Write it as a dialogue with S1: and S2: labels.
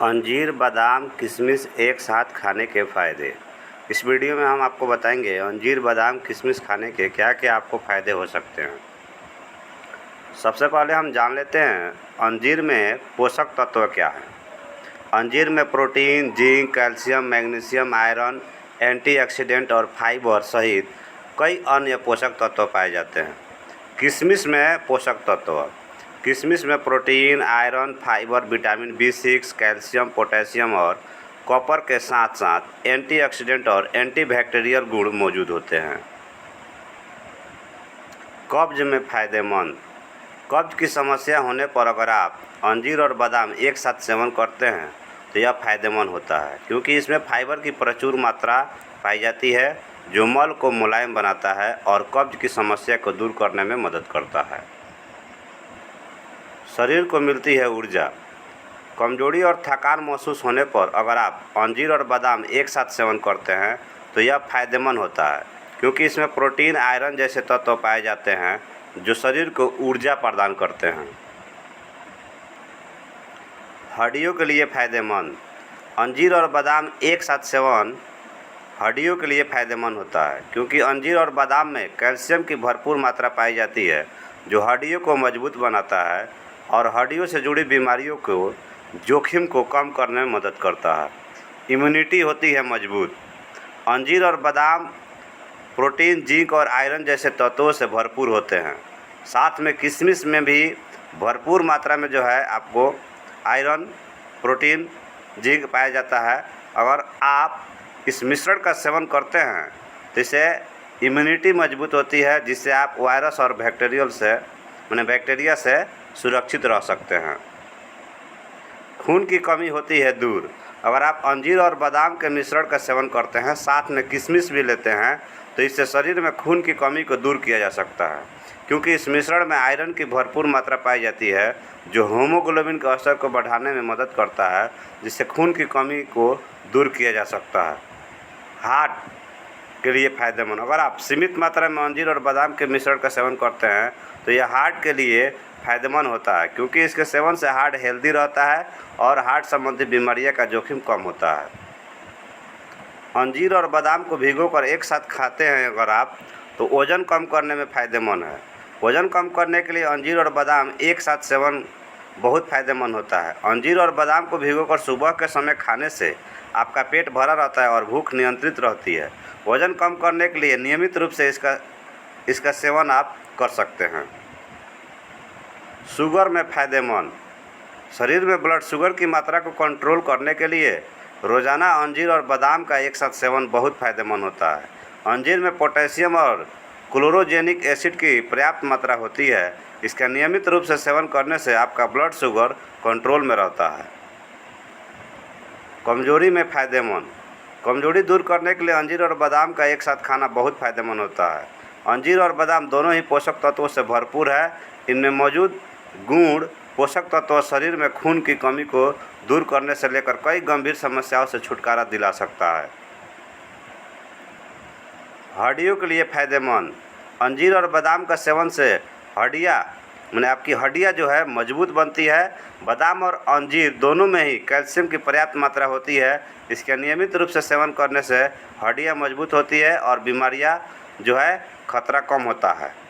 S1: अंजीर बादाम किशमिश एक साथ खाने के फ़ायदे। इस वीडियो में हम आपको बताएंगे अंजीर बादाम किशमिश खाने के क्या क्या आपको फ़ायदे हो सकते हैं। सबसे पहले हम जान लेते हैं अंजीर में पोषक तत्व क्या है। अंजीर में protein, zinc, calcium, magnesium, iron, antioxidant और फाइबर सहित कई अन्य पोषक तत्व पाए जाते हैं। किशमिश में पोषक तत्व। किशमिश में protein, iron, fibre, vitamin B6, calcium, potassium और कॉपर के साथ साथ एंटीऑक्सीडेंट और एंटीबैक्टीरियल गुण मौजूद होते हैं। कब्ज में फ़ायदेमंद। कब्ज की समस्या होने पर अगर आप अंजीर और बादाम एक साथ सेवन करते हैं तो यह फ़ायदेमंद होता है, क्योंकि इसमें फाइबर की प्रचुर मात्रा पाई जाती है जो मल को मुलायम बनाता है और कब्ज की समस्या को दूर करने में मदद करता है। शरीर को मिलती है ऊर्जा। कमजोरी और थकान महसूस होने पर अगर आप अंजीर और बादाम एक साथ सेवन करते हैं तो यह फ़ायदेमंद होता है, क्योंकि इसमें प्रोटीन, आयरन जैसे तत्व पाए जाते हैं जो शरीर को ऊर्जा प्रदान करते हैं। हड्डियों के लिए फ़ायदेमंद। अंजीर और बादाम एक साथ सेवन हड्डियों के लिए फ़ायदेमंद होता है, क्योंकि अंजीर और बादाम में कैल्शियम की भरपूर मात्रा पाई जाती है जो हड्डियों को मजबूत बनाता है और हड्डियों से जुड़ी बीमारियों को जोखिम को कम करने में मदद करता है। इम्यूनिटी होती है मजबूत। अंजीर और बादाम प्रोटीन, जिंक और आयरन जैसे तत्वों से भरपूर होते हैं। साथ में किशमिश में भी भरपूर मात्रा में जो है आपको आयरन, प्रोटीन, जिंक पाया जाता है। अगर आप इस मिश्रण का सेवन करते हैं तो इससे इम्यूनिटी मजबूत होती है, जिससे आप वायरस और बैक्टीरिया से सुरक्षित रह सकते हैं। खून की कमी होती है दूर। अगर आप अंजीर और बादाम के मिश्रण का सेवन करते हैं, साथ में किशमिश भी लेते हैं, तो इससे शरीर में खून की कमी को दूर किया जा सकता है, क्योंकि इस मिश्रण में आयरन की भरपूर मात्रा पाई जाती है जो हीमोग्लोबिन के स्तर को बढ़ाने में मदद करता है, जिससे खून की कमी को दूर किया जा सकता है। हार्ट के लिए फ़ायदेमंद। अगर आप सीमित मात्रा में अंजीर और बादाम के मिश्रण का सेवन करते हैं तो यह हार्ट के लिए फ़ायदेमंद होता है, क्योंकि इसके सेवन से हार्ट हेल्दी रहता है और हार्ट संबंधी बीमारियों का जोखिम कम होता है। अंजीर और बादाम को भिगोकर एक साथ खाते हैं अगर आप, तो वज़न कम करने में फ़ायदेमंद है। वज़न कम करने के लिए अंजीर और बादाम एक साथ सेवन बहुत फ़ायदेमंद होता है। अंजीर और बादाम को भिगोकर सुबह के समय खाने से आपका पेट भरा रहता है और भूख नियंत्रित रहती है। वज़न कम करने के लिए नियमित रूप से इसका सेवन आप कर सकते हैं। शुगर में फ़ायदेमंद। शरीर में ब्लड शुगर की मात्रा को कंट्रोल करने के लिए रोज़ाना अंजीर और बादाम का एक साथ सेवन बहुत फ़ायदेमंद होता है। अंजीर में पोटेशियम और क्लोरोजेनिक एसिड की पर्याप्त मात्रा होती है। इसका नियमित रूप से सेवन करने से आपका ब्लड शुगर कंट्रोल में रहता है। कमजोरी में फ़ायदेमंद। कमजोरी दूर करने के लिए अंजीर और बादाम का एक साथ खाना बहुत फ़ायदेमंद होता है। अंजीर और बादाम दोनों ही पोषक तत्वों से भरपूर है। इनमें मौजूद गुण पोषक तत्व शरीर में खून की कमी को दूर करने से लेकर कई गंभीर समस्याओं से छुटकारा दिला सकता है। हड्डियों के लिए फ़ायदेमंद। अंजीर और बादाम का सेवन से आपकी हड्डियाँ जो है मजबूत बनती है। बादाम और अंजीर दोनों में ही कैल्शियम की पर्याप्त मात्रा होती है। इसके नियमित रूप से सेवन करने से हड्डियाँ मजबूत होती है और बीमारियाँ जो है खतरा कम होता है।